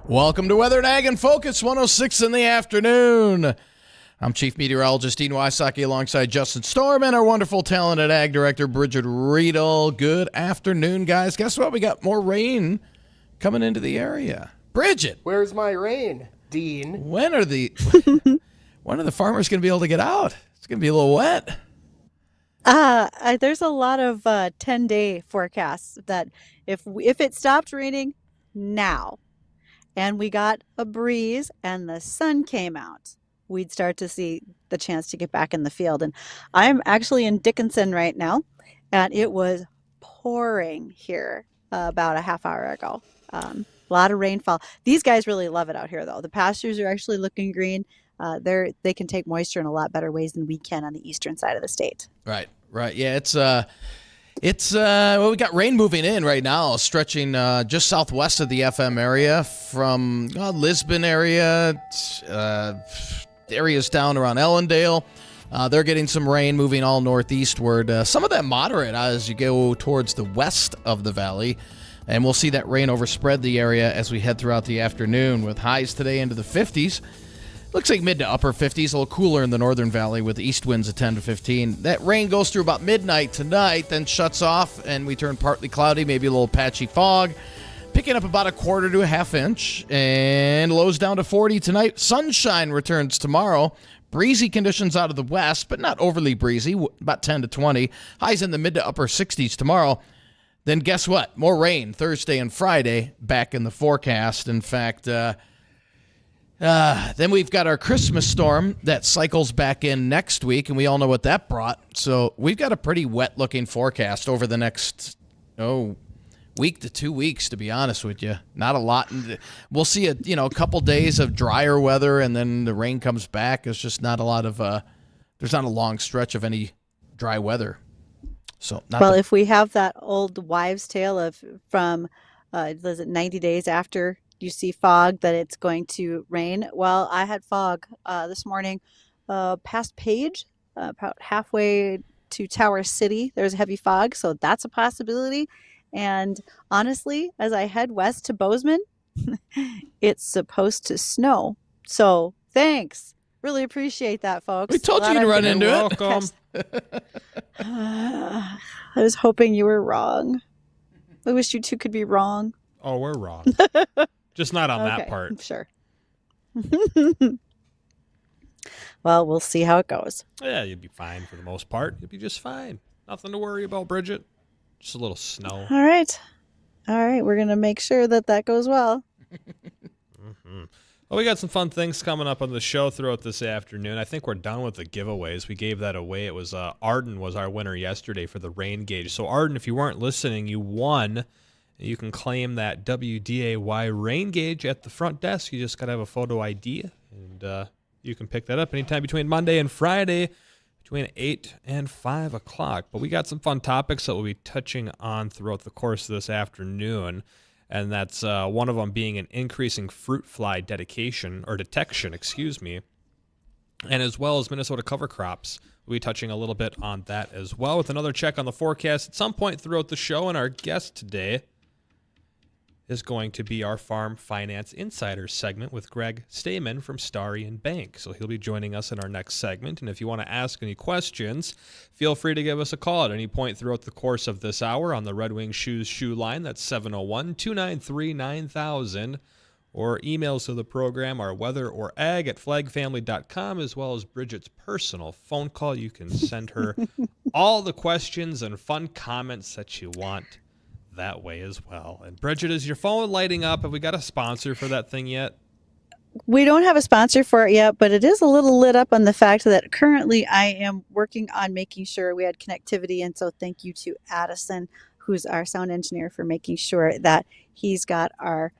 Welcome to Weather and Ag and Focus 106 in the afternoon. I'm Chief Meteorologist Dean Wysocki alongside Justin Stemen, our wonderful talented Ag Director Bridgette Readel. Good afternoon, guys. Guess what? We got more rain coming into the area. Bridgette. Where's my rain, Dean? When are the farmers going to be able to get out? It's going to be a little wet. There's a lot of 10-day forecasts that if it stopped raining now and we got a breeze and the sun came out, we'd start to see the chance to get back in the field. And I'm actually in Dickinson right now, and it was pouring here about a half hour ago. A lot of rainfall. These guys really love it out here, though. The pastures are actually looking green. They can take moisture in a lot better ways than we can on the eastern side of the state. Right. Yeah, we got rain moving in right now, stretching just southwest of the FM area from Lisbon area, areas down around Ellendale. They're getting some rain moving all northeastward. Some of that moderate as you go towards the west of the valley. And we'll see that rain overspread the area as we head throughout the afternoon with highs today into the 50s. Looks like mid to upper 50s, a little cooler in the northern valley with east winds of 10 to 15. That rain goes through about midnight tonight, then shuts off, and we turn partly cloudy, maybe a little patchy fog. Picking up about a quarter to a half inch, and lows down to 40 tonight. Sunshine returns tomorrow. Breezy conditions out of the west, but not overly breezy, about 10 to 20. Highs in the mid to upper 60s tomorrow. Then guess what? More rain Thursday and Friday back in the forecast. In fact, then we've got our Christmas storm that cycles back in next week, and we all know what that brought. So we've got a pretty wet-looking forecast over the next, week to 2 weeks, to be honest with you. Not a lot. We'll see a couple days of drier weather, and then the rain comes back. It's just not a lot of there's not a long stretch of any dry weather. So if we have that old wives' tale from 90 days after you see fog that it's going to rain. Well, I had fog this morning past Page, about halfway to Tower City. There's a heavy fog, so that's a possibility. And honestly, as I head west to Bozeman, it's supposed to snow. So thanks. Really appreciate that, folks. We told you to run into it. Welcome. I was hoping you were wrong. I wish you two could be wrong. Oh, we're wrong. Just not on that part. Sure. Well, we'll see how it goes. Yeah, you'd be fine for the most part. You'd be just fine. Nothing to worry about, Bridgette. Just a little snow. All right. We're going to make sure that goes well. Mm-hmm. Well, we got some fun things coming up on the show throughout this afternoon. I think we're done with the giveaways. We gave that away. It was Arden was our winner yesterday for the rain gauge. So, Arden, if you weren't listening, you won. You can claim that WDAY rain gauge at the front desk. You just got to have a photo ID, and you can pick that up anytime between Monday and Friday between 8 and 5 o'clock. But we got some fun topics that we'll be touching on throughout the course of this afternoon, and that's one of them being an increasing fruit fly detection, and as well as Minnesota cover crops. We'll be touching a little bit on that as well with another check on the forecast at some point throughout the show, and our guest today is going to be our Farm Finance Insider segment with Greg Stemen from Starion Bank. So he'll be joining us in our next segment. And if you want to ask any questions, feel free to give us a call at any point throughout the course of this hour on the Red Wing Shoes shoe line. That's 701-293-9000. Or emails to the program are weatherorag@flagfamily.com, as well as Bridgette's personal phone call. You can send her all the questions and fun comments that you want that way as well. And Bridgette, is your phone lighting up? Have we got a sponsor for that thing yet? We don't have a sponsor for it yet, but it is a little lit up on the fact that currently I am working on making sure we had connectivity. And so thank you to Addison, who's our sound engineer, for making sure that he's got our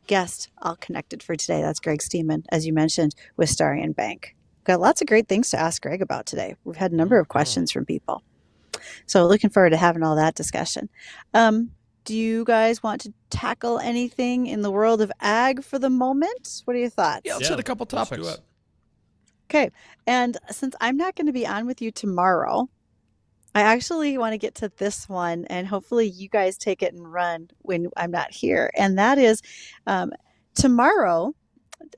guest all connected for today. That's Greg Stemen, as you mentioned, with Starion Bank. Got lots of great things to ask Greg about today. We've had a number of questions from people. So looking forward to having all that discussion. Do you guys want to tackle anything in the world of ag for the moment? What are your thoughts? Yeah, let's hit a couple topics. Let's do it. Okay. And since I'm not going to be on with you tomorrow, I actually want to get to this one, and hopefully you guys take it and run when I'm not here. And that is tomorrow,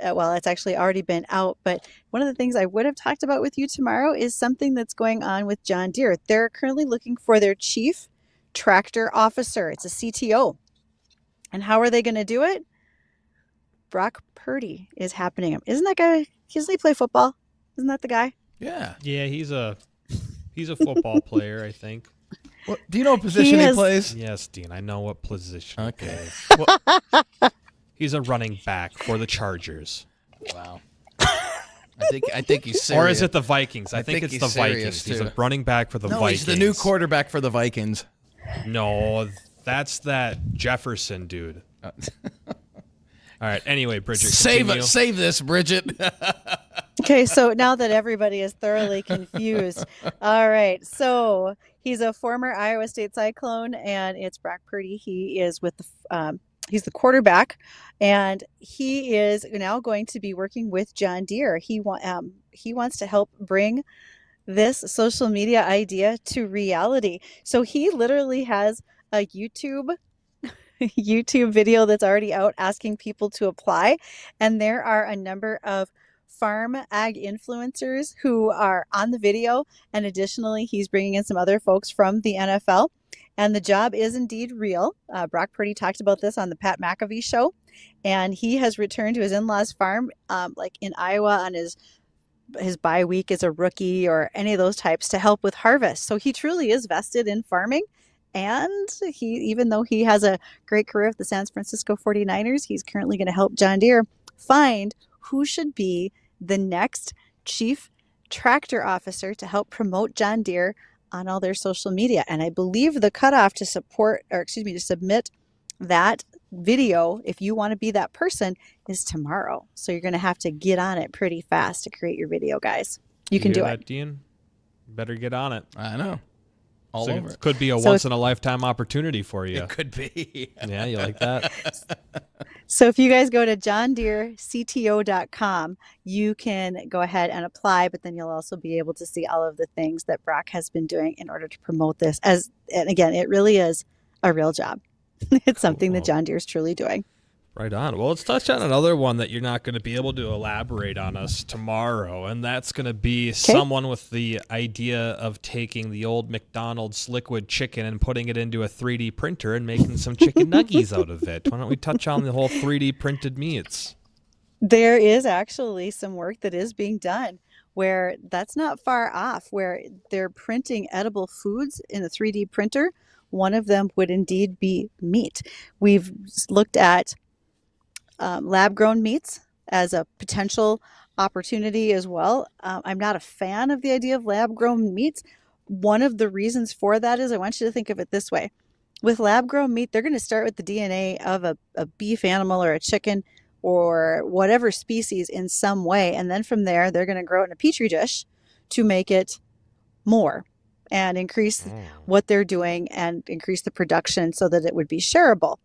well, it's actually already been out, but one of the things I would have talked about with you tomorrow is something that's going on with John Deere. They're currently looking for their chief tractor officer. It's a CTO. And how are they going to do it? Brock Purdy is happening. Isn't that guy? Doesn't he play football? Isn't that the guy? Yeah. Yeah, he's a football player, I think. What, do you know what position he plays? Yes, Dean, I know what position. Okay. He's a running back for the Chargers. Wow. I think he's serious. Or is it the Vikings? I think it's the Vikings. Too. He's a running back for the Vikings. He's the new quarterback for the Vikings. No, that's that Jefferson dude. All right. Anyway, Bridgette, save this, Bridgette. Okay, so now that everybody is thoroughly confused, all right. So he's a former Iowa State Cyclone, and it's Brock Purdy. He is with the he's the quarterback, and he is now going to be working with John Deere. He wants to help bring this social media idea to reality. So he literally has a YouTube video that's already out asking people to apply, and there are a number of farm ag influencers who are on the video, and additionally he's bringing in some other folks from the NFL, and the job is indeed real. Brock Purdy talked about this on the Pat McAfee show, and he has returned to his in-laws farm like in Iowa on his bye week as a rookie or any of those types to help with harvest. So he truly is vested in farming. And even though he has a great career with the San Francisco 49ers, he's currently going to help John Deere find who should be the next chief tractor officer to help promote John Deere on all their social media. And I believe the cutoff to submit that video, if you want to be that person, is tomorrow. So you're going to have to get on it pretty fast to create your video, guys. You can do that, it. Dean? Better get on it. I know. All over. It could be a once-in-a-lifetime opportunity for you. It could be. Yeah, you like that? So if you guys go to johndeerecto.com, you can go ahead and apply, but then you'll also be able to see all of the things that Brock has been doing in order to promote this. And again, it really is a real job. It's something that John Deere is truly doing. Right on. Well, let's touch on another one that you're not going to be able to elaborate on us tomorrow, and that's going to be someone with the idea of taking the old McDonald's liquid chicken and putting it into a 3D printer and making some chicken nuggies out of it. Why don't we touch on the whole 3D printed meats? There is actually some work that is being done where that's not far off, where they're printing edible foods in a 3D printer. One of them would indeed be meat. We've looked at lab-grown meats as a potential opportunity as well. I'm not a fan of the idea of lab-grown meats. One of the reasons for that is I want you to think of it this way. With lab-grown meat, they're going to start with the DNA of a beef animal or a chicken or whatever species in some way. And then from there, they're going to grow it in a petri dish to make it more and increase what they're doing and increase the production so that it would be shareable.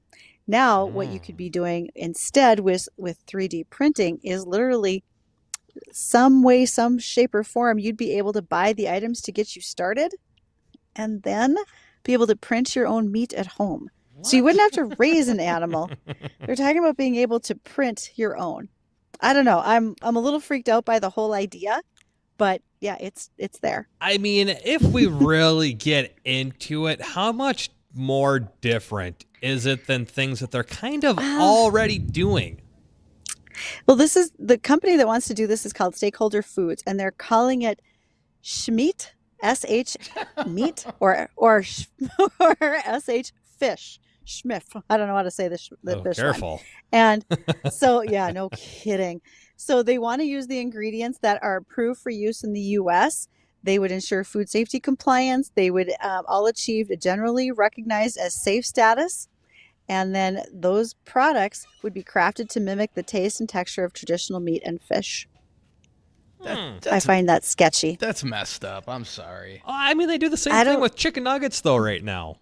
Now, what you could be doing instead with 3D printing is literally some way, some shape or form, you'd be able to buy the items to get you started and then be able to print your own meat at home. What? So you wouldn't have to raise an animal. They're talking about being able to print your own. I don't know. I'm a little freaked out by the whole idea, but yeah, it's there. I mean, if we really get into it, how much more different is it than things that they're kind of already doing? Well, this is the company that wants to do this is called Stakeholder Foods, and they're calling it Schmeat, SH meat, or SH fish. Schmiff. I don't know how to say this. Fish careful. One. And so, yeah, no kidding. So they want to use the ingredients that are approved for use in the U.S. They would ensure food safety compliance. They would all achieve a generally recognized as safe status. And then those products would be crafted to mimic the taste and texture of traditional meat and fish. I find that sketchy. That's messed up. I'm sorry. I mean, they do the same thing with chicken nuggets, though, right now.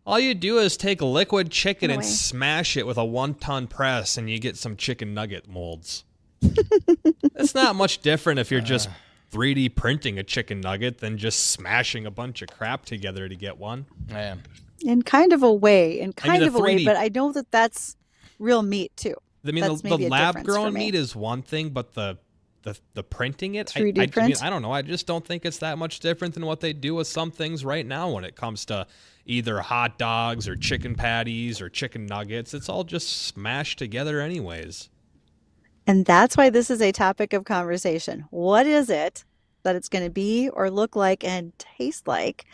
All you do is take liquid chicken and smash it with a 1-ton press, and you get some chicken nugget molds. It's not much different if you're just 3D printing a chicken nugget than just smashing a bunch of crap together to get one. Yeah. In kind of a way, but I know that that's real meat, too. I mean, That's the maybe a lab difference for grown me. meat is one thing, but the printing it, 3D I mean, print? I don't know. I just don't think it's that much different than what they do with some things right now when it comes to either hot dogs or chicken patties or chicken nuggets. It's all just smashed together anyways. And that's why this is a topic of conversation. What is it that it's going to be or look like and taste like?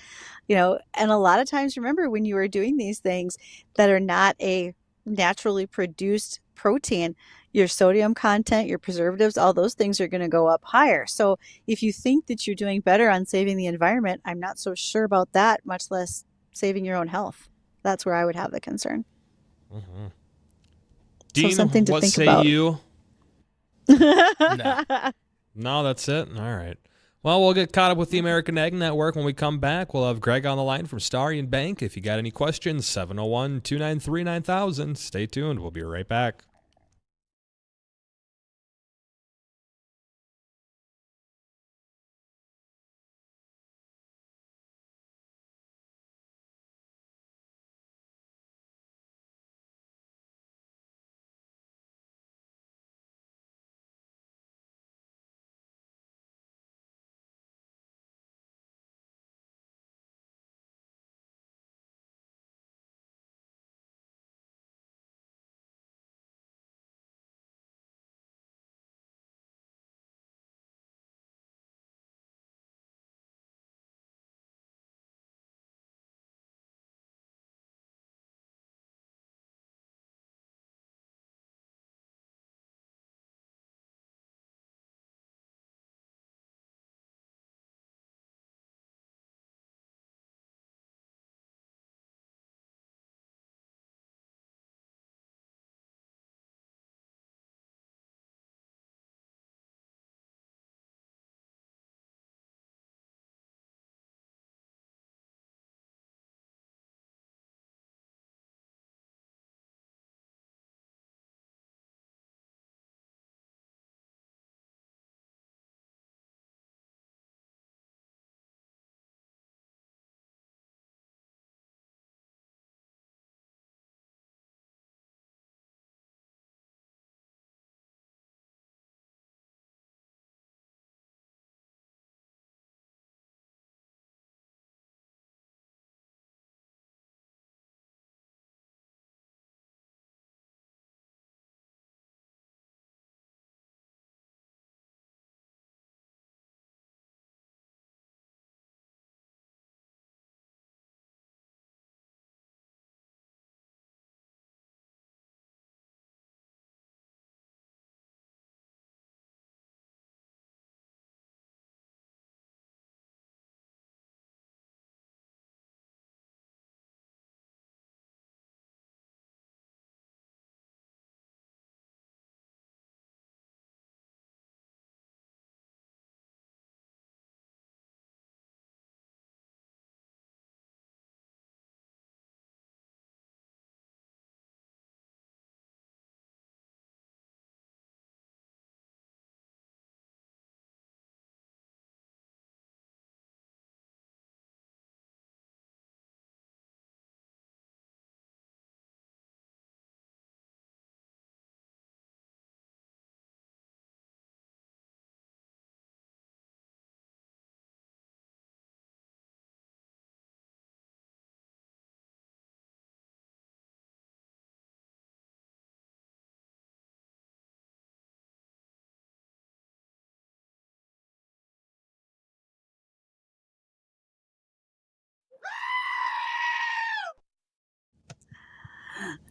And a lot of times, remember when you are doing these things that are not a naturally produced protein, your sodium content, your preservatives, all those things are going to go up higher. So if you think that you're doing better on saving the environment, I'm not so sure about that, much less saving your own health. That's where I would have the concern. Mm-hmm. So Dean, something to what think say about. you? No. No, that's it. All right. Well, we'll get caught up with the American Egg Network. When we come back, we'll have Greg on the line from Starion Bank. If you got any questions, 701-293-9000. Stay tuned. We'll be right back.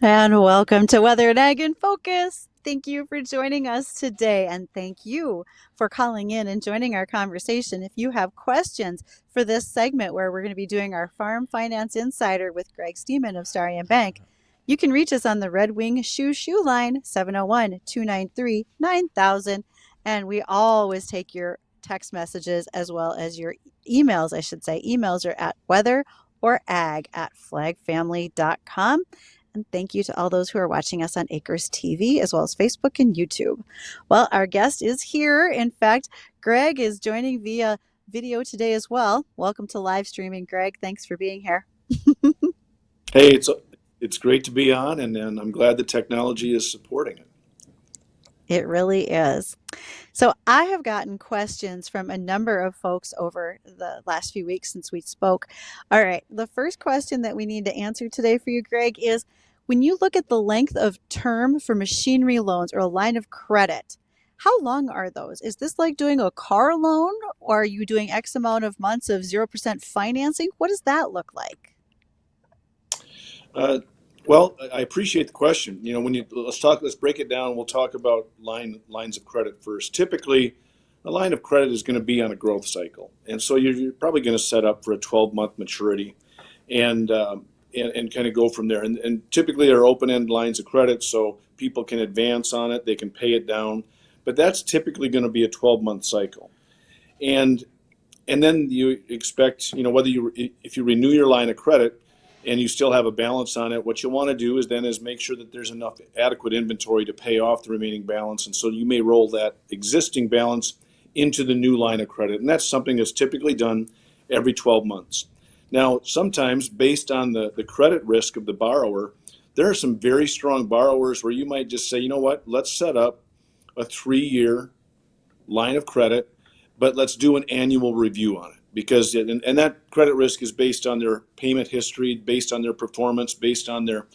And welcome to Weather and Ag in Focus. Thank you for joining us today, and thank you for calling in and joining our conversation. If you have questions for this segment where we're going to be doing our Farm Finance Insider with Greg Stemen of Starion Bank, you can reach us on the Red Wing Shoe line, 701-293-9000. And we always take your text messages as well as your emails, I should say. Emails are at weather.or ag@flagfamily.com. And thank you to all those who are watching us on Acres TV as well as Facebook and YouTube. Well, our guest is here. In fact, Greg is joining via video today as well. Welcome to live streaming, Greg. Thanks for being here. Hey, it's great to be on, and I'm glad the technology is supporting it. It really is. So I have gotten questions from a number of folks over the last few weeks since we spoke. All right. The first question that we need to answer today for you, Greg, is when you look at the length of term for machinery loans or a line of credit, how long are those? Is this like doing a car loan, or are you doing X amount of months of 0% financing? What does that look like? Uh, well, I appreciate the question. Let's break it down. We'll talk about lines of credit first. Typically, a line of credit is going to be on a growth cycle, and so you're probably going to set up for a 12-month maturity, and kind of go from there. And typically, they're open-end lines of credit, so people can advance on it, they can pay it down, but that's typically going to be a 12-month cycle, and then you expect, if you renew your line of credit and you still have a balance on it, what you want to do is make sure that there's enough adequate inventory to pay off the remaining balance. And so you may roll that existing balance into the new line of credit. And that's something that's typically done every 12 months. Now, sometimes based on the credit risk of the borrower, there are some very strong borrowers where you might just say, you know what, let's set up a 3-year line of credit, but let's do an annual review on it. Because and that credit risk is based on their payment history, based on their performance, based on their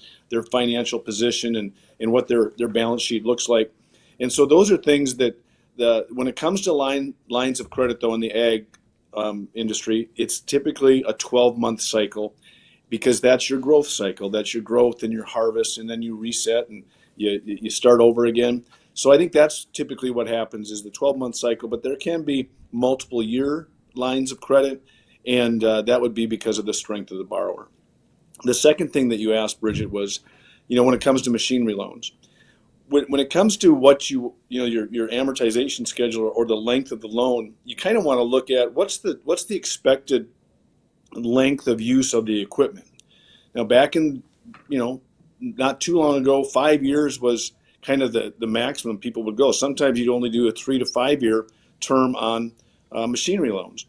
financial position and what their balance sheet looks like. And so those are things that when it comes to lines of credit, though, in the ag industry, it's typically a 12-month cycle, because that's your growth cycle. That's your growth and your harvest, and then you reset and you start over again. So I think that's typically what happens, is the 12-month cycle, but there can be multiple year lines of credit, and that would be because of the strength of the borrower. The second thing that you asked, Bridgette, was, when it comes to machinery loans, when it comes to what your amortization schedule or the length of the loan, you kind of want to look at what's the expected length of use of the equipment. Now, back in, not too long ago, 5 years was kind of the maximum people would go. Sometimes you'd only do a 3 to 5 year term on machinery loans.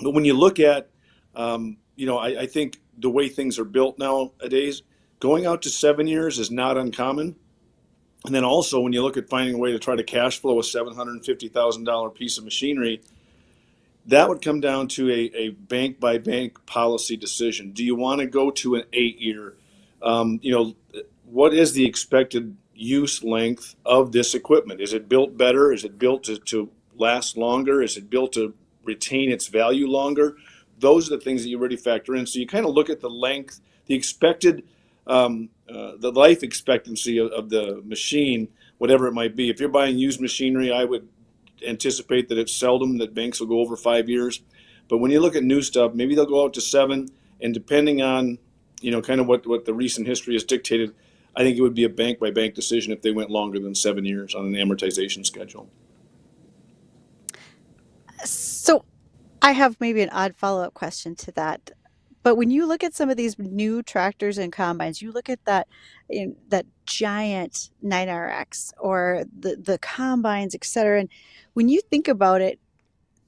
But when you look at, I think the way things are built nowadays, going out to 7 years is not uncommon. And then also, when you look at finding a way to try to cash flow a $750,000 piece of machinery, that would come down to a bank by bank policy decision. Do you want to go to an 8 year? What is the expected use length of this equipment? Is it built better? Is it built to last longer? Is it built to retain its value longer? Those are the things that you really factor in. So you kind of look at the length, the expected, the life expectancy of the machine, whatever it might be. If you're buying used machinery, I would anticipate that it's seldom that banks will go over 5 years. But when you look at new stuff, maybe they'll go out to 7. And depending on, kind of what the recent history has dictated, I think it would be a bank by bank decision if they went longer than 7 years on an amortization schedule. So I have maybe an odd follow-up question to that. But when you look at some of these new tractors and combines, you look at that giant 9RX or the combines, et cetera. And when you think about it,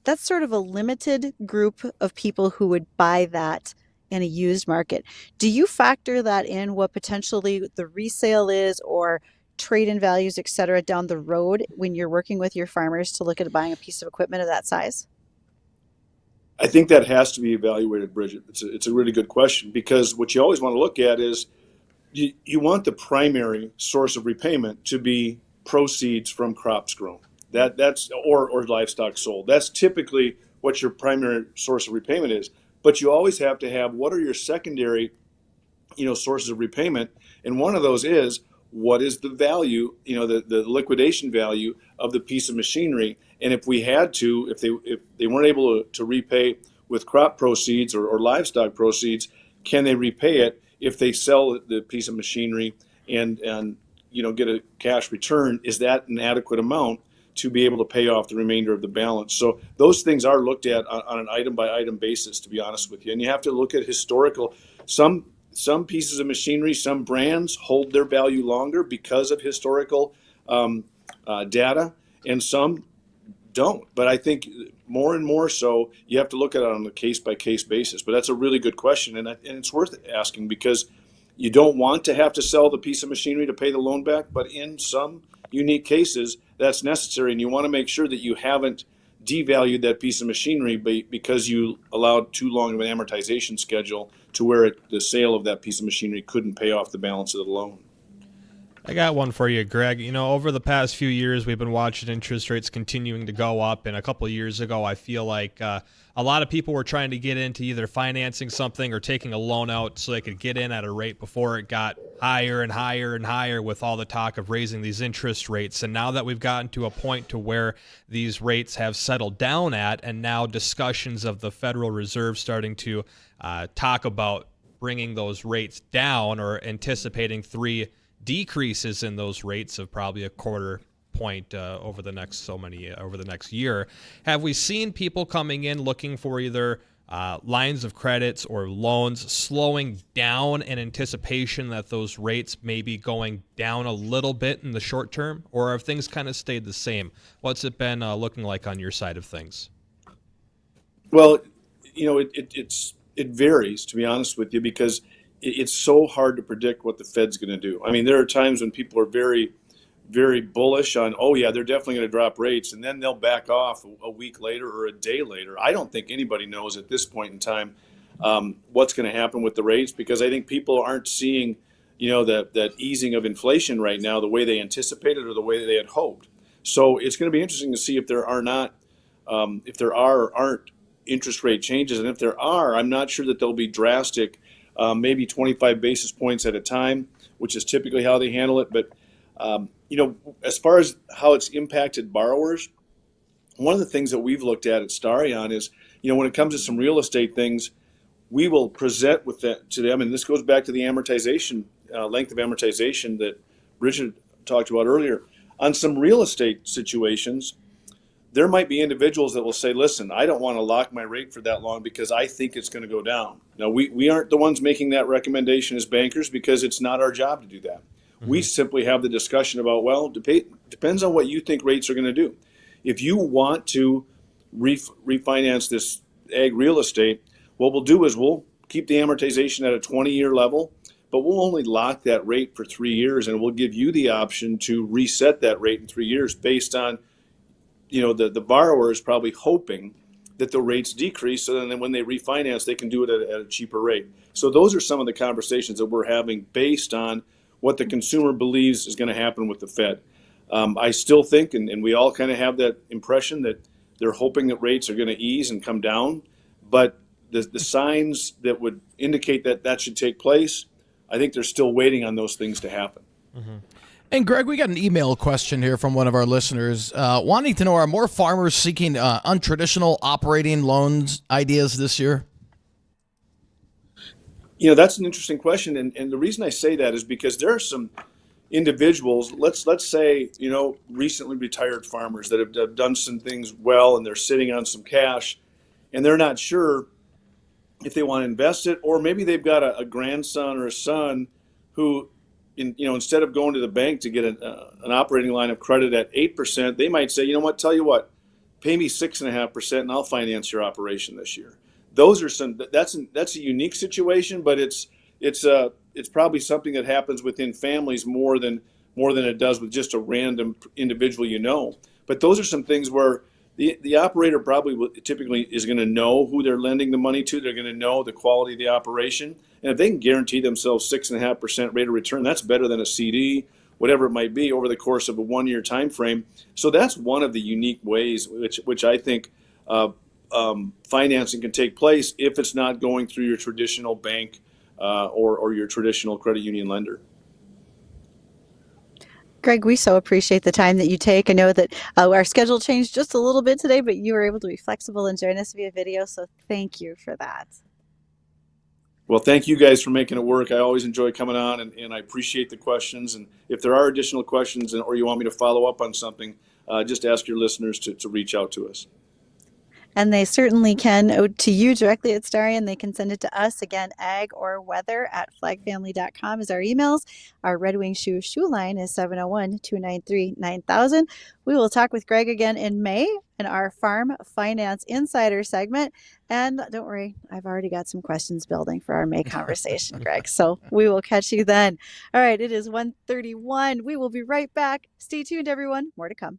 that's sort of a limited group of people who would buy that in a used market. Do you factor that in, what potentially the resale is or trade-in values, et cetera, down the road when you're working with your farmers to look at buying a piece of equipment of that size? I think that has to be evaluated, Bridgette. It's a really good question, because what you always want to look at is you want the primary source of repayment to be proceeds from crops grown. That's or livestock sold. That's typically what your primary source of repayment is. But you always have to have, what are your secondary, sources of repayment, and one of those is, what is the value, the liquidation value of the piece of machinery. And if we had to, if they weren't able to repay with crop proceeds or livestock proceeds, can they repay it if they sell the piece of machinery and get a cash return? Is that an adequate amount to be able to pay off the remainder of the balance? So those things are looked at on an item by item basis, to be honest with you. And you have to look at historical. Some pieces of machinery, some brands hold their value longer because of historical data, and some don't. But I think more and more so, you have to look at it on a case-by-case basis. But that's a really good question, and it's worth asking, because you don't want to have to sell the piece of machinery to pay the loan back. But in some unique cases, that's necessary, and you want to make sure that you haven't devalued that piece of machinery because you allowed too long of an amortization schedule to where the sale of that piece of machinery couldn't pay off the balance of the loan. I got one for you, Greg. Over the past few years, we've been watching interest rates continuing to go up. And a couple of years ago, I feel like a lot of people were trying to get into either financing something or taking a loan out so they could get in at a rate before it got higher and higher and higher with all the talk of raising these interest rates. And now that we've gotten to a point to where these rates have settled down at, and now discussions of the Federal Reserve starting to talk about bringing those rates down or anticipating 3 decreases in those rates of probably a quarter point over the next year. Have we seen people coming in looking for either lines of credits or loans slowing down in anticipation that those rates may be going down a little bit in the short term, or have things kind of stayed the same? What's it been looking like on your side of things? Well, it varies, to be honest with you, because it's so hard to predict what the Fed's going to do. I mean, there are times when people are very, very bullish on, oh yeah, they're definitely going to drop rates, and then they'll back off a week later or a day later. I don't think anybody knows at this point in time what's going to happen with the rates, because I think people aren't seeing, that easing of inflation right now the way they anticipated or the way they had hoped. So it's going to be interesting to see if there are not, if there are or aren't interest rate changes, and if there are, I'm not sure that they'll be drastic. Maybe 25 basis points at a time, which is typically how they handle it. But, as far as how it's impacted borrowers, one of the things that we've looked at Starion is, when it comes to some real estate things, we will present with that to them. And this goes back to the amortization, length of amortization that Bridgette talked about earlier. On some real estate situations, there might be individuals that will say, listen, I don't want to lock my rate for that long because I think it's going to go down. Now, we aren't the ones making that recommendation as bankers, because it's not our job to do that. Mm-hmm. We simply have the discussion about, well, depends on what you think rates are going to do. If you want to refinance this ag real estate, what we'll do is we'll keep the amortization at a 20-year level, but we'll only lock that rate for 3 years, and we'll give you the option to reset that rate in 3 years based on the borrower is probably hoping that the rates decrease, so then when they refinance, they can do it at a cheaper rate. So those are some of the conversations that we're having based on what the consumer believes is going to happen with the Fed. I still think, and we all kind of have that impression, that they're hoping that rates are going to ease and come down, but the signs that would indicate that should take place, I think they're still waiting on those things to happen. Mm-hmm. And Greg, we got an email question here from one of our listeners wanting to know, are more farmers seeking untraditional operating loans ideas this year? That's an interesting question. And the reason I say that is because there are some individuals, let's say, recently retired farmers that have done some things well, and they're sitting on some cash, and they're not sure if they want to invest it, or maybe they've got a grandson or a son who, instead of going to the bank to get an operating line of credit at 8%, they might say, tell you what, pay me 6.5% and I'll finance your operation this year. Those are that's a unique situation, but it's probably something that happens within families more than it does with just a random individual. But those are some things where the operator typically is going to know who they're lending the money to. They're going to know the quality of the operation. And if they can guarantee themselves 6.5% rate of return, that's better than a CD, whatever it might be, over the course of a 1-year time frame. So that's one of the unique ways which I think financing can take place if it's not going through your traditional bank or your traditional credit union lender. Greg, we so appreciate the time that you take. I know that our schedule changed just a little bit today, but you were able to be flexible and join us via video, so thank you for that. Well, thank you guys for making it work. I always enjoy coming on, and I appreciate the questions. And if there are additional questions or you want me to follow up on something, just ask your listeners to reach out to us. And they certainly can to you directly at Starion. They can send it to us. Again, ag or weather at flagfamily.com is our emails. Our Red Wing Shoe line is 701-293-9000. We will talk with Greg again in May in our Farm Finance Insider segment. And don't worry, I've already got some questions building for our May conversation, Greg. So we will catch you then. All right, it is 1:31. We will be right back. Stay tuned, everyone. More to come.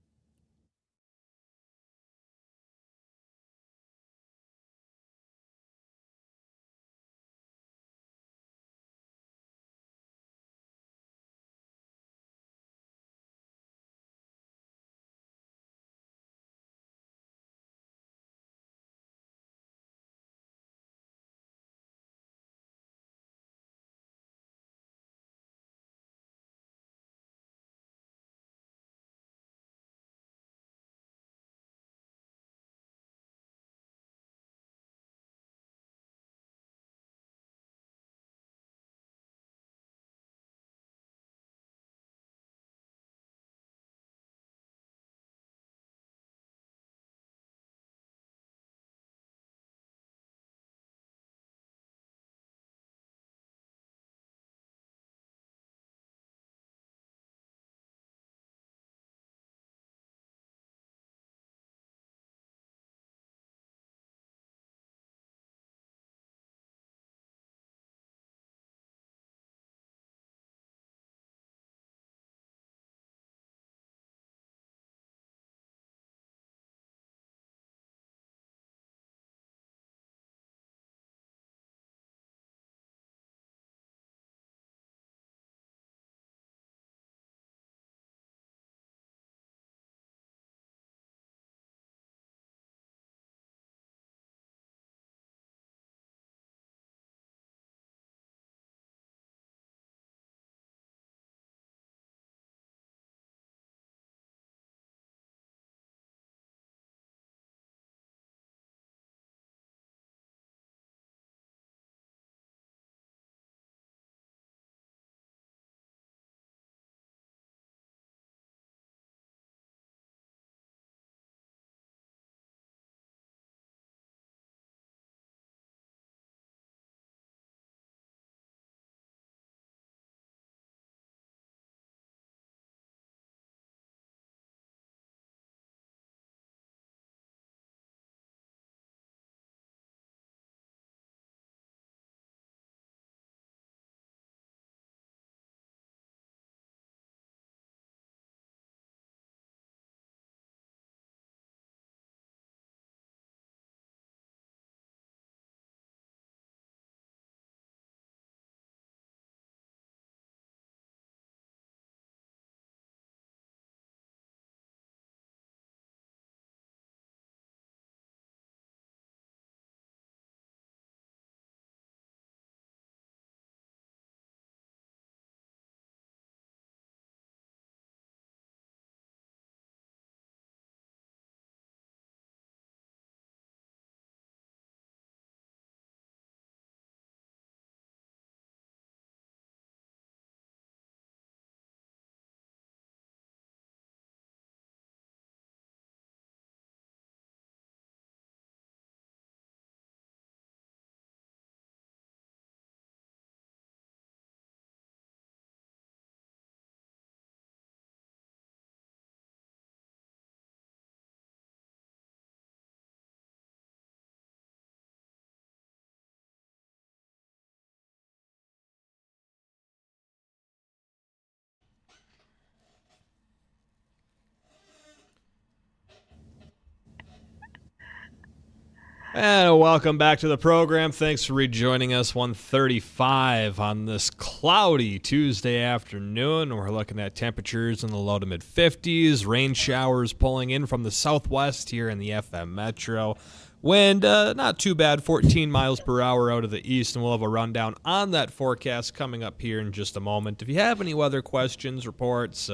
And welcome back to the program. Thanks for rejoining us. 1:35 on this cloudy Tuesday afternoon. We're looking at temperatures in the low to mid 50s. Rain showers pulling in from the southwest here in the FM Metro. Wind, not too bad, 14 miles per hour out of the east, and we'll have a rundown on that forecast coming up here in just a moment. If you have any weather questions, reports,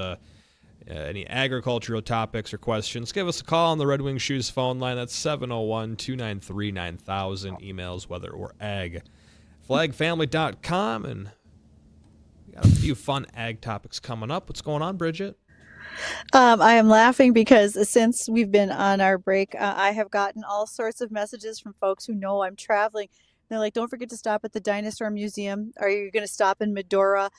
any agricultural topics or questions, give us a call on the Red Wing Shoes phone line. That's 701-293-9000. Emails, weather or ag. Flagfamily.com. And we got a few fun ag topics coming up. What's going on, Bridgette? I am laughing because since we've been on our break, I have gotten all sorts of messages from folks who know I'm traveling. They're like, don't forget to stop at the Dinosaur Museum. Are you going to stop in Medora?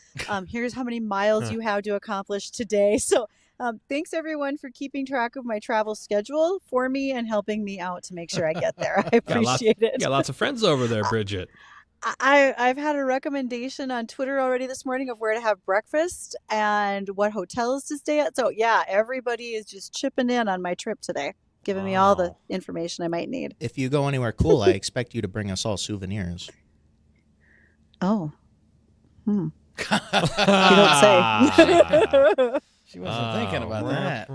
Here's how many miles you have to accomplish today. So thanks, everyone, for keeping track of my travel schedule for me and helping me out to make sure I get there. I appreciate it. You got lots of friends over there, Bridgette. I've had a recommendation on Twitter already this morning of where to have breakfast and what hotels to stay at. So yeah, everybody is just chipping in on my trip today, giving me all the information I might need. If you go anywhere cool, I expect you to bring us all souvenirs. Oh. You don't say. She wasn't thinking about that.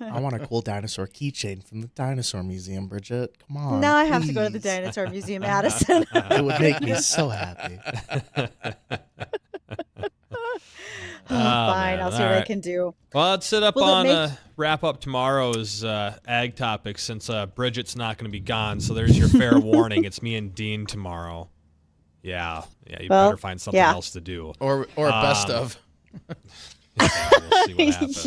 I want a cool dinosaur keychain from the Dinosaur Museum, Bridgette. Come on. Now I have to go to the please. Dinosaur Museum, Addison. It would make me so happy. Fine, I'll see what I can do. Well, let's sit up Will it on wrap up tomorrow's ag topics since Bridgette's not going to be gone. So there's your fair warning. It's me and Dean tomorrow. Yeah, you better find something else to do. Or best of. We'll see what happens.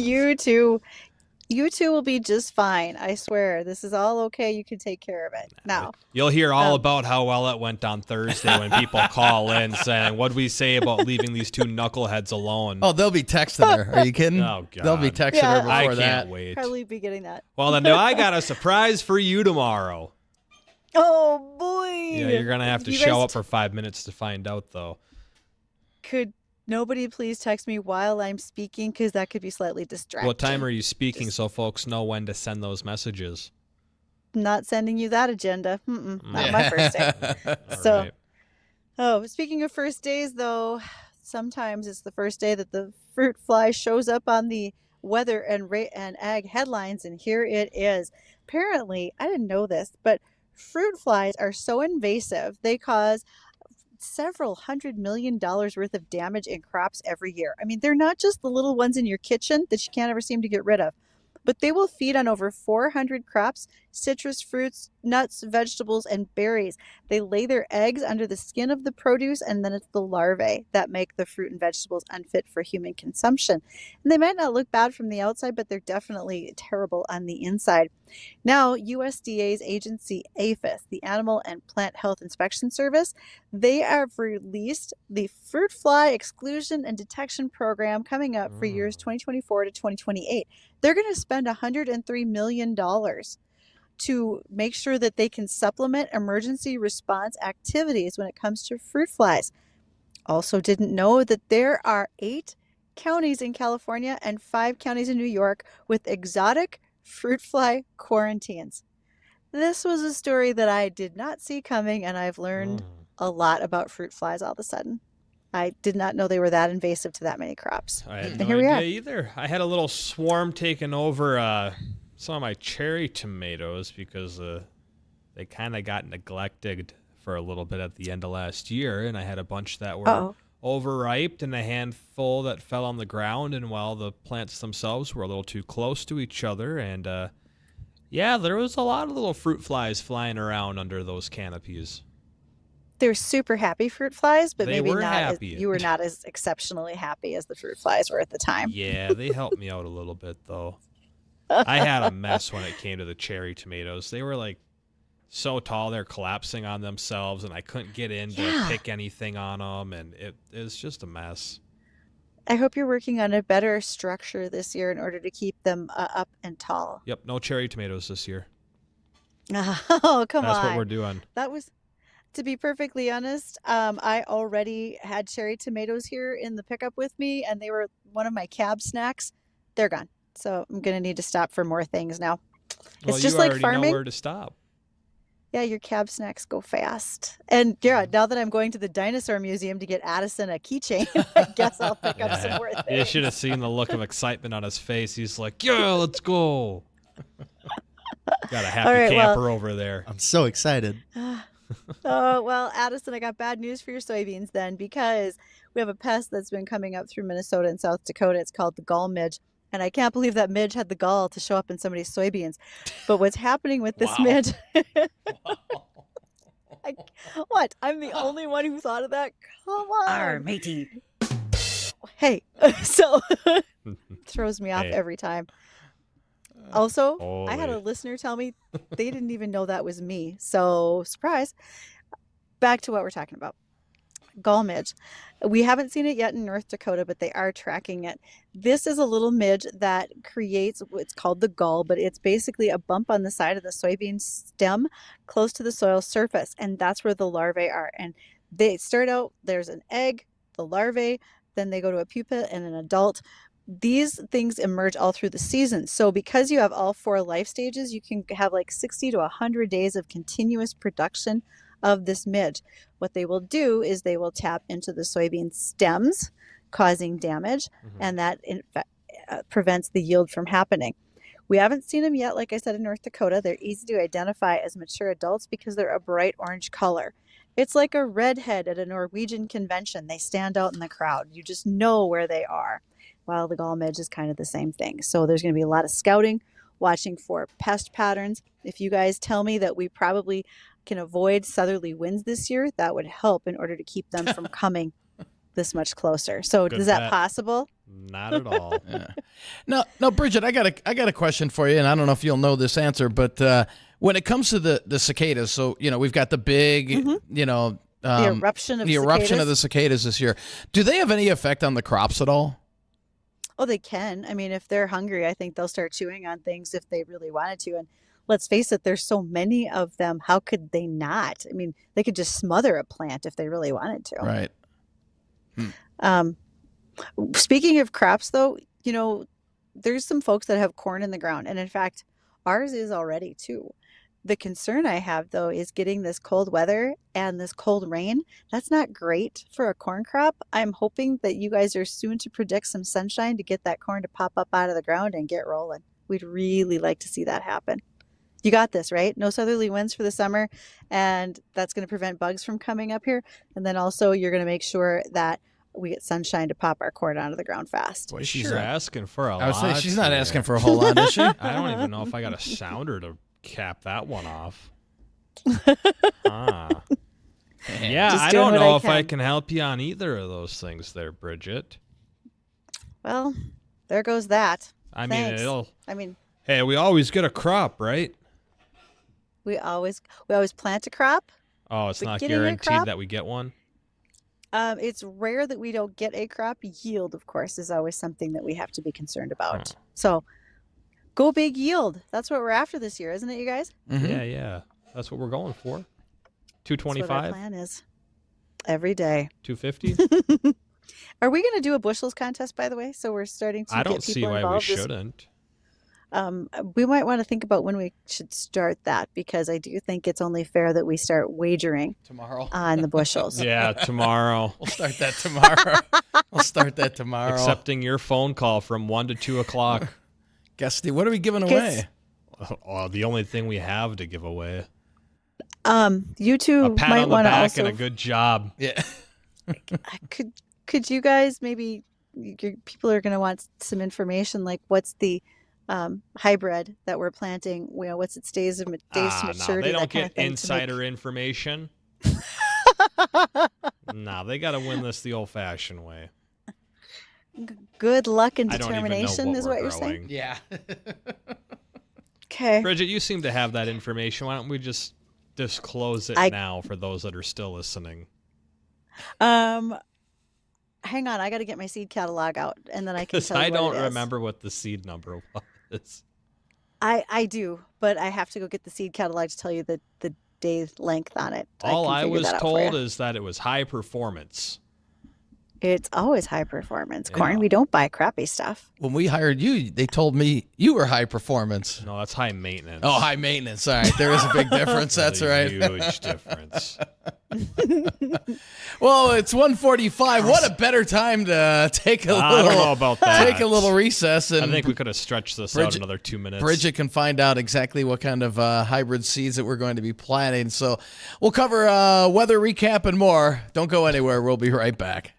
You two will be just fine. I swear. This is all okay. You can take care of it. Now, you'll hear all about how well it went on Thursday when people call in saying, "What'd we say about leaving these two knuckleheads alone?" Oh, they'll be texting her. Are you kidding? Oh, God. They'll be texting her before I that. can't wait. probably be getting that. Well, then I got a surprise for you tomorrow. Oh boy! Yeah, you're gonna have to show up for 5 minutes to find out, though. Could nobody please text me while I'm speaking, because that could be slightly distracting. What time are you speaking so folks know when to send those messages? I'm not sending you that agenda. Not my first day. So, right. Speaking of first days, though, sometimes it's the first day that the fruit fly shows up on the weather and ag headlines, and here it is. Apparently, I didn't know this, but fruit flies are so invasive, they cause several $100 million worth of damage in crops every year. I mean, they're not just the little ones in your kitchen that you can't ever seem to get rid of, but they will feed on over 400 crops, citrus fruits, nuts, vegetables, and berries. They lay their eggs under the skin of the produce, and then it's the larvae that make the fruit and vegetables unfit for human consumption. And they might not look bad from the outside, but they're definitely terrible on the inside. Now, USDA's agency APHIS, the Animal and Plant Health Inspection Service, they have released the Fruit Fly Exclusion and Detection Program coming up for years 2024 to 2028. They're going to spend $103 million to make sure that they can supplement emergency response activities when it comes to fruit flies. Also didn't know that there are 8 counties in California and 5 counties in New York with exotic fruit fly quarantines. This was a story that I did not see coming, and I've learned a lot about fruit flies all of a sudden. I did not know they were that invasive to that many crops. I had And no here we idea are. either. I had a little swarm taking over some of my cherry tomatoes because they kind of got neglected for a little bit at the end of last year, and I had a bunch that were overripe and a handful that fell on the ground, and while the plants themselves were a little too close to each other, and there was a lot of little fruit flies flying around under those canopies. They're super happy fruit flies, but They maybe were not. happy. You were not as exceptionally happy as the fruit flies were at the time. Yeah, they helped me out a little bit, though. I had a mess when it came to the cherry tomatoes. They were like so tall, they're collapsing on themselves, and I couldn't get in to pick anything on them, and it was just a mess. I hope you're working on a better structure this year in order to keep them up and tall. Yep, no cherry tomatoes this year. Oh, come on. That's what we're doing. That was, to be perfectly honest, I already had cherry tomatoes here in the pickup with me, and they were one of my cab snacks. They're gone. So I'm going to need to stop for more things now. Well, It's just you like already farming. know where to stop. Yeah, your cab snacks go fast. And yeah, now that I'm going to the Dinosaur Museum to get Addison a keychain, I guess I'll pick up some more You things. should have seen the look of excitement on his face. He's like, yeah, let's go. Got a happy All right, camper over there. I'm so excited. Oh, well, Addison, I got bad news for your soybeans then, because we have a pest that's been coming up through Minnesota and South Dakota. It's called the gall midge. And I can't believe that midge had the gall to show up in somebody's soybeans. But what's happening with this midge? What? I'm the only one who thought of that? Come on. matey. Hey, so Throws me off Hey. every time. Also, I had a Holy. listener tell me they didn't even know that was me. So, surprise. Back to what we're talking about. Gall midge. We haven't seen it yet in North Dakota, but they are tracking it. This is a little midge that creates what's called the gall, but it's basically a bump on the side of the soybean stem close to the soil surface, and that's where the larvae are. And they start out, there's an egg, the larvae, then they go to a pupa and an adult. These things emerge all through the season. So because you have all 4 life stages, you can have like 60 to 100 days of continuous production of this midge. What they will do is they will tap into the soybean stems, causing damage, and that prevents the yield from happening. We haven't seen them yet, like I said, in North Dakota. They're easy to identify as mature adults because they're a bright orange color. It's like a redhead at a Norwegian convention. They stand out in the crowd. You just know where they are. While the gall midge is kind of the same thing. So there's going to be a lot of scouting, watching for pest patterns. If you guys tell me that we probably can avoid southerly winds this year, that would help in order to keep them from coming this much closer. So Good is that bet. possible? Not at all. Yeah. No, Bridgette, I got a question for you, and I don't know if you'll know this answer, but when it comes to the cicadas, so we've got the big, The eruption of the eruption cicadas? of the cicadas this year. Do they have any effect on the crops at all? Oh, they can. I mean, if they're hungry, I think they'll start chewing on things if they really wanted to. And let's face it, there's so many of them. How could they not? I mean, they could just smother a plant if they really wanted to. Right. Um, Speaking of crops, though, there's some folks that have corn in the ground. And in fact, ours is already too. The concern I have, though, is getting this cold weather and this cold rain. That's not great for a corn crop. I'm hoping that you guys are soon to predict some sunshine to get that corn to pop up out of the ground and get rolling. We'd really like to see that happen. You got this, right? No southerly winds for the summer, and that's going to prevent bugs from coming up here. And then also you're going to make sure that we get sunshine to pop our corn out of the ground fast. Boy, She's she's asking for a lot. I would say she's not here. asking for a whole lot, is she? I don't even know if I got a sounder to cap that one off. Yeah, Just I doing don't what know I if I can. can help you on either of those things there, Bridgette. Well, there goes that. I mean, Thanks. I mean, hey, we always get a crop, right? we always plant a crop. Oh, it's But not getting a guaranteed crop? that we get one? It's rare that we don't get a crop. Yield, of course, is always something that we have to be concerned about. Oh. So go big yield. That's what we're after this year, isn't it, you guys? Mhm. Yeah. That's what we're going for. That's what our 225, plan is. Every day. 250. Are we going to do a bushels contest, by the way? So we're starting to I don't get see people why we involved. shouldn't. We might want to think about when we should start that, because I do think it's only fair that we start wagering Tomorrow. on the bushels. Yeah, tomorrow. We'll start that tomorrow. We'll start that tomorrow. Accepting your phone call from 1 to 2 o'clock. Guess what are we giving Kids- away? Oh, the only thing we have to give away. You two A pat might on the want to back also. and a good job. Yeah. Could you guys maybe? People are going to want some information, like what's the hybrid that we're planting? What's its days to No, maturity? they don't that kind get of thing to make- insider information. No, they got to win this the old-fashioned way. Good luck and I don't even know determination what is we're what you're growing. saying. Yeah. Okay. Bridgette, you seem to have that information. Why don't we just disclose it I- now for those that are still listening? Hang on, I got to get my seed catalog out, and then I can Because tell you I what don't it is. remember what the seed number was. I do, but I have to go get the seed catalog to tell you the day length on it. All can I figure was that out for told you. is that it was high performance. It's always high performance corn. Yeah. We don't buy crappy stuff. When we hired you, they told me you were high performance. No, that's high maintenance. Oh, high maintenance. All right. There is a big difference. There's That's a right. Huge difference. Well, it's 1:45. What a better time to take a I don't know little about that. take a little recess. And I think we could have stretched this out Bridgette- another 2 minutes. Bridgette can find out exactly what kind of hybrid seeds that we're going to be planting. So we'll cover weather recap and more. Don't go anywhere. We'll be right back.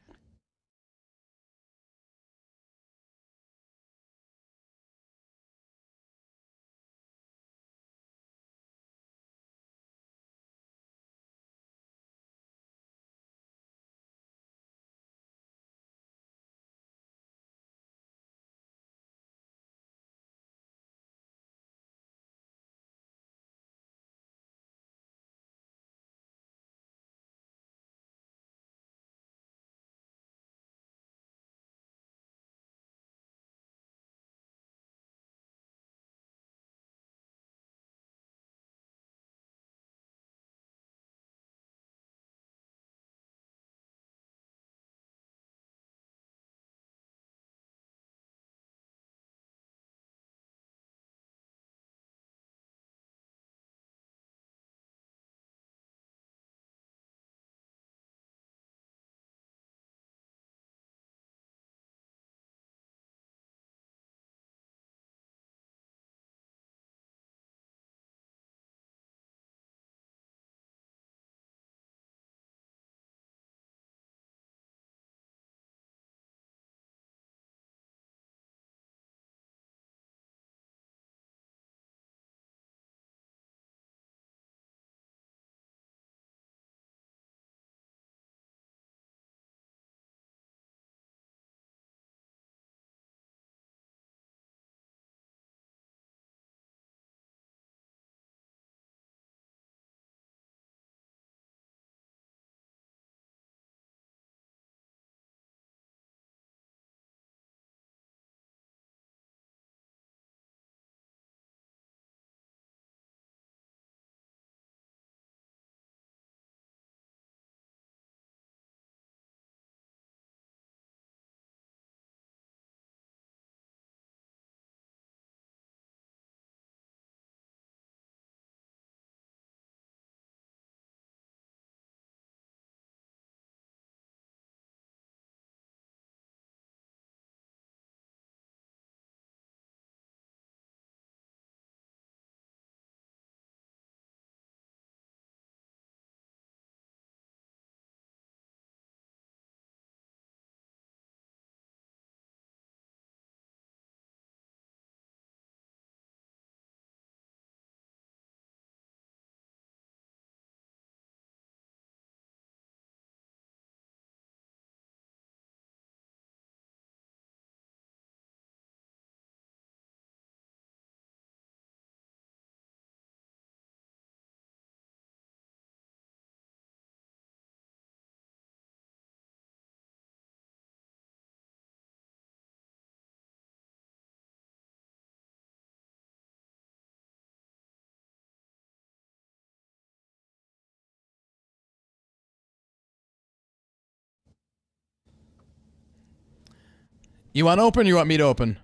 You want to open? Or you want me to open?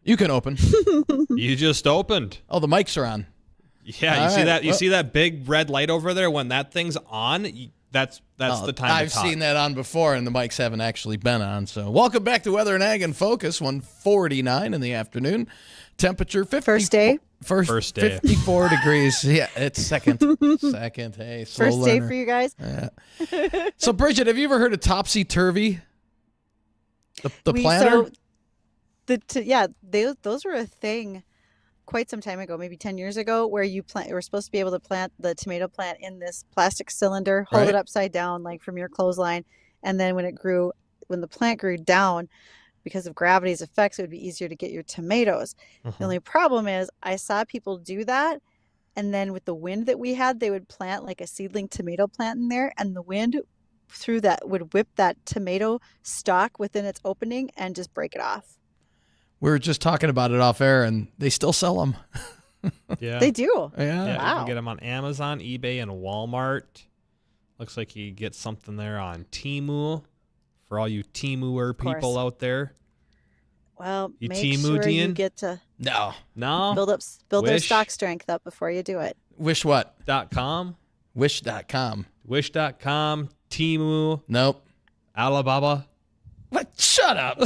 You can open. You just opened. Oh, the mics are on. Yeah, you see that? You see that big red light over there? When that thing's on, that's the time I've to talk. seen that on before, and the mics haven't actually been on. So welcome back to Weather and Ag in Focus, 1:49 in the afternoon. Temperature 50. First day? First day. 54 degrees. Yeah, it's second. Hey, slow First day learner. for you guys? Yeah. So, Bridgette, have you ever heard of topsy-turvy? The planter? Those were a thing quite some time ago, maybe 10 years ago, where you were supposed to be able to plant the tomato plant in this plastic cylinder, hold Right. it upside down like from your clothesline, and then when the plant grew down, because of gravity's effects, it would be easier to get your tomatoes. The only problem is I saw people do that, and then with the wind that we had, they would plant like a seedling tomato plant in there, and the wind through that would whip that tomato stalk within its opening and just break it off. We were just talking about it off air, and they still sell them. Yeah. They do. Yeah. Yeah, you Wow. can get them on Amazon, eBay, and Walmart. Looks like you get something there on Temu for all you Temuer people course. out there. Well, You make sure you Timu-dian? get to No. No. build their Wish. stock strength up before you do it. Wish what? .com, Wish.com. Wish.com, Temu, Nope. Alibaba. What? Shut up.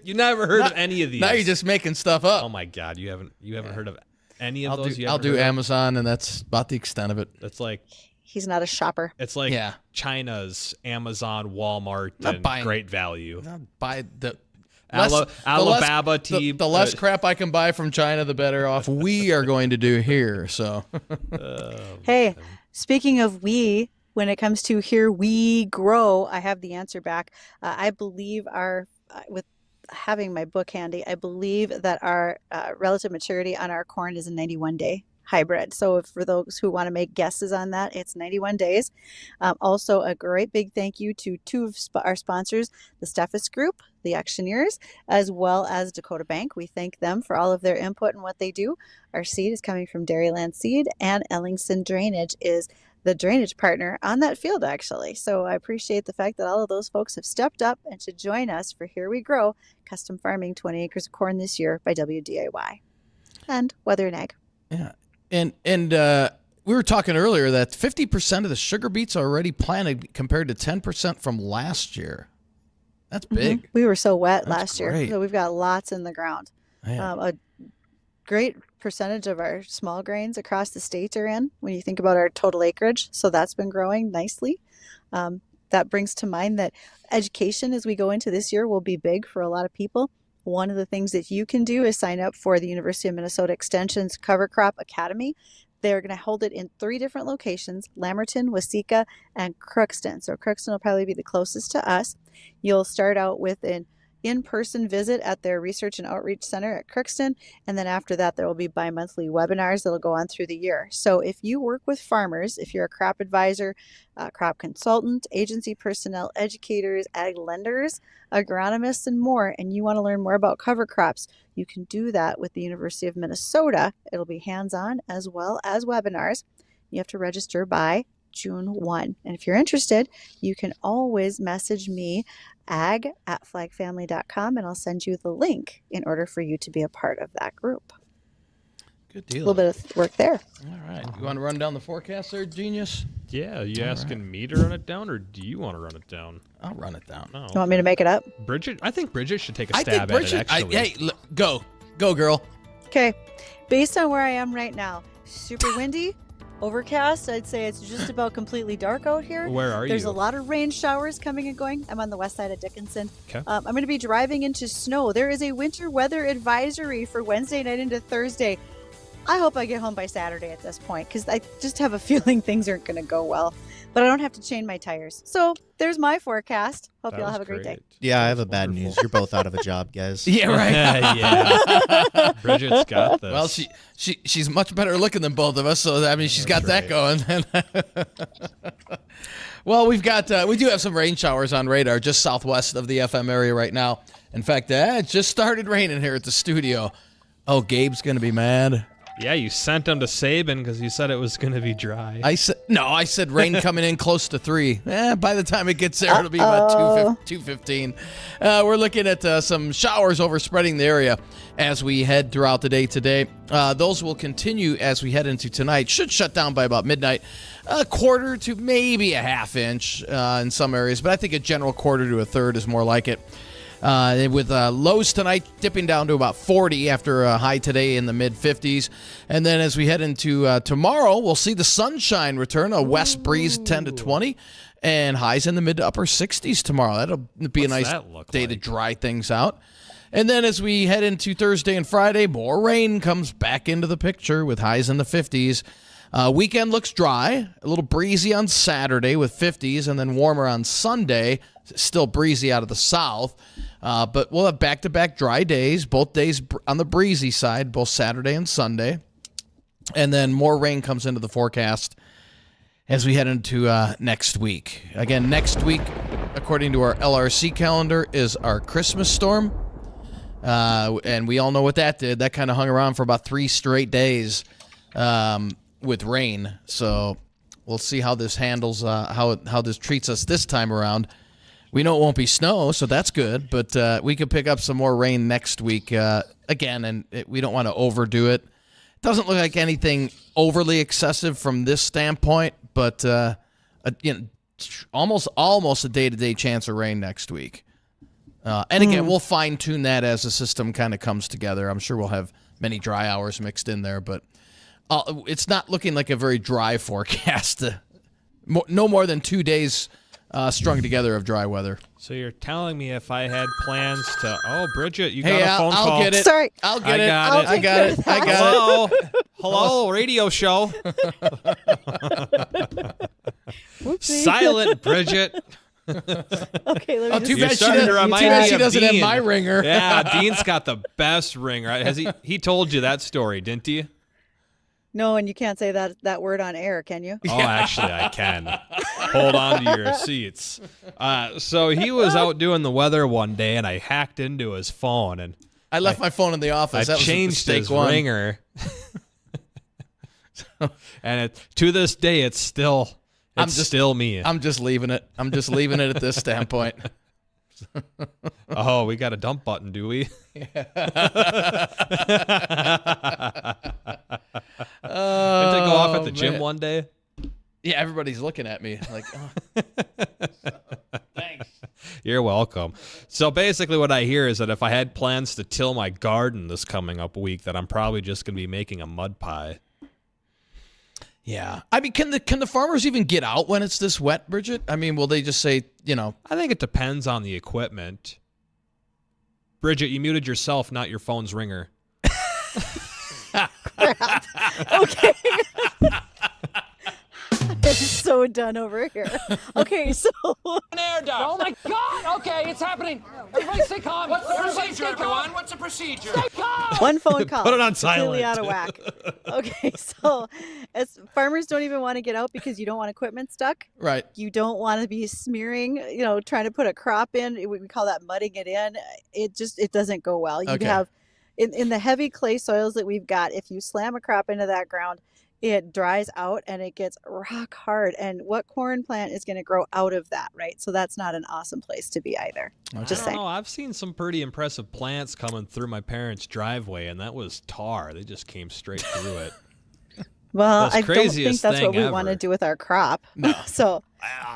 You never heard of any of these. Now you're just making stuff up. Oh my God, you haven't heard of any of I'll those? do, I'll do Amazon, and that's about the extent of it. That's like He's not a shopper. it's like Yeah. China's Amazon, Walmart, Not and buying- Great Value. I'll buy the Alibaba the tea. less crap I can buy from China, the better off we are going to do here. So Hey, speaking of when it comes to here we grow, I have the answer back. I believe with having my book handy, I believe that our relative maturity on our corn is a 91-day hybrid. So for those who want to make guesses on that, it's 91 days. Also, a great big thank you to two of our sponsors, the Steffes Group, the Auctioneers, as well as Dakota Bank. We thank them for all of their input and what they do. Our seed is coming from Dairyland Seed, and Ellingson Drainage is the drainage partner on that field, actually. So I appreciate the fact that all of those folks have stepped up and to join us for Here We Grow, custom farming 20 acres of corn this year by WDAY and Weather and Ag. yeah, and we were talking earlier that 50% of the sugar beets are already planted compared to 10% from last year. That's big. We were so wet That's last year, great. so we've got lots in the ground. Man. A great percentage of our small grains across the state are in when you think about our total acreage. So that's been growing nicely. That brings to mind that education as we go into this year will be big for a lot of people. One of the things that you can do is sign up for the University of Minnesota Extension's Cover Crop Academy. They're going to hold it in 3 different locations, Lamberton, Wysocki, and Crookston. So Crookston will probably be the closest to us. You'll start out with an in-person visit at their Research and Outreach Center at Crookston, and then after that there will be bi-monthly webinars that'll go on through the year. So if you work with farmers, if you're a crop advisor, crop consultant, agency personnel, educators, ag lenders, agronomists, and more, and you want to learn more about cover crops, you can do that with the University of Minnesota. It'll be hands-on as well as webinars. You have to register by June 1. And if you're interested, you can always message me, ag@flagfamily.com, and I'll send you the link in order for you to be a part of that group. Good A deal. little bit of work there. All right. You want to run down the forecast there, genius? Yeah, you asking me to run it down, or do you want to run it down? I'll run it down. Oh, You want me to make it up? Bridgette. I think Bridgette should take a I stab think at it. Actually, hey, go, girl. Okay. Based on where I am right now, super windy, overcast. I'd say it's just about completely dark out here. Where are There's you? a lot of rain showers coming and going. I'm on the west side of Dickinson. Okay. I'm going to be driving into snow. There is a winter weather advisory for Wednesday night into Thursday. I hope I get home by Saturday at this point because I just have a feeling things aren't going to go well. But I don't have to chain my tires. So there's my forecast. Hope That you all was have a great day. Yeah, I have That a was bad wonderful. news. You're both out of a job, guys. Yeah, right. Yeah. Bridgette's got this. Well, she's much better looking than both of us, so I mean she's got that going. Well, we do have some rain showers on radar just southwest of the FM area right now. In fact, it just started raining here at the studio. Oh, Gabe's gonna be mad. Yeah, you sent them to Stemen because you said it was going to be dry. I said rain coming in close to 3. By the time it gets there, it'll be about 2:15. We're looking at some showers overspreading the area as we head throughout the day today. Those will continue as we head into tonight. Should shut down by about midnight. A quarter to maybe a half inch in some areas, but I think a general quarter to a third is more like it. With lows tonight dipping down to about 40 after a high today in the mid-50s. And then as we head into tomorrow, we'll see the sunshine return, a west breeze 10 to 20, and highs in the mid to upper 60s tomorrow. That'll be a nice day to dry things out. And then as we head into Thursday and Friday, more rain comes back into the picture with highs in the 50s. Weekend looks dry, a little breezy on Saturday with 50s, and then warmer on Sunday, still breezy out of the south. But we'll have back-to-back dry days, both days on the breezy side, both Saturday and Sunday. And then more rain comes into the forecast as we head into next week. Again, next week, according to our LRC calendar, is our Christmas storm. And we all know what that did. That kind of hung around for about 3 straight days with rain. So we'll see how this handles, how this treats us this time around. We know it won't be snow, so that's good. But we could pick up some more rain next week again, and we don't want to overdo it. It doesn't look like anything overly excessive from this standpoint, but almost a day-to-day chance of rain next week. And again, we'll fine-tune that as the system kind of comes together. I'm sure we'll have many dry hours mixed in there, but it's not looking like a very dry forecast. No more than 2 days strung together of dry weather. So you're telling me if I had plans to... Oh, Bridgette, you got a phone I'll call. Get it. Sorry. I'll get it. I got it. Hello? Hello, radio show. Whoopsie. Silent, Bridgette. Okay, let me Too just... bad she doesn't have my ringer. Yeah, Dean's got the best ringer. Has he told you that story, didn't he? No, and you can't say that word on air, can you? Oh, actually, I can. Hold on to your seats. So he was out doing the weather one day, and I hacked into his phone, and I left my phone in the office. I That was changed mistake his one. ringer. And to this day, it's still me. I'm just leaving it. I'm just leaving it at this standpoint. Oh, we got a dump button, do we? Didn't they go off at the gym one day? Yeah, everybody's looking at me like, oh. Thanks. You're welcome. So basically what I hear is that if I had plans to till my garden this coming up week, that I'm probably just going to be making a mud pie. Yeah. I mean, can the farmers even get out when it's this wet, Bridgette? I mean, will they just say, I think it depends on the equipment. Bridgette, you muted yourself, not your phone's ringer. Okay. I'm so done over here. Okay, so An air duct. Oh my God! Okay, it's happening. Everybody stay calm. What's the procedure, everyone? What's the procedure? Stay calm. one phone call. Put it on completely silent. out of whack. Okay, so as farmers don't even want to get out because you don't want equipment stuck. right? You don't want to be smearing, trying to put a crop in. We call that mudding it in. It doesn't go well. You Okay. have in the heavy clay soils that we've got, if you slam a crop into that ground, it dries out and it gets rock hard. And what corn plant is going to grow out of that, right? So that's not an awesome place to be either. Just I saying. don't know. I've seen some pretty impressive plants coming through my parents' driveway, and that was tar. They just came straight through it. Well, Most I don't think craziest that's what thing we want to ever. do with our crop. So,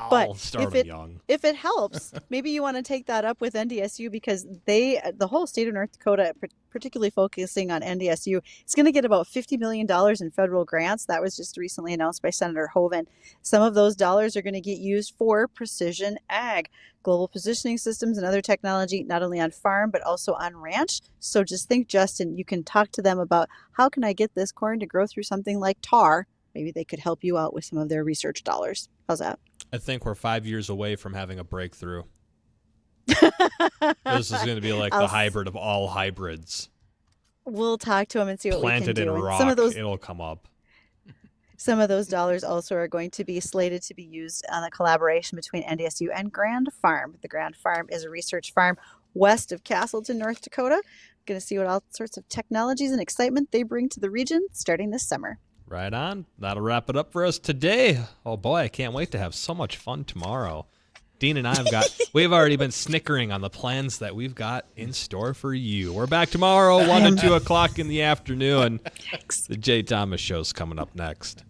but Start if 'em it young. if it helps, maybe you want to take that up with NDSU because the whole state of North Dakota, particularly focusing on NDSU, is going to get about $50 million in federal grants. That was just recently announced by Senator Hoeven. Some of those dollars are going to get used for precision ag, global positioning systems, and other technology, not only on farm, but also on ranch. So just think, Justin, you can talk to them about how can I get this corn to grow through something like tar. Maybe they could help you out with some of their research dollars. How's that? I think we're 5 years away from having a breakthrough. This is going to be like the hybrid of all hybrids. We'll talk to them and see what Planted we can in do. And rock, it'll come up. some of those dollars also are going to be slated to be used on a collaboration between NDSU and Grand Farm. The Grand Farm is a research farm west of Castleton, North Dakota. going to see what all sorts of technologies and excitement they bring to the region starting this summer. Right on. That'll wrap it up for us today. Oh boy, I can't wait to have so much fun tomorrow. Dean and I we've already been snickering on the plans that we've got in store for you. We're back tomorrow, 1 to 2 o'clock in the afternoon. The Jay Thomas Show's coming up next.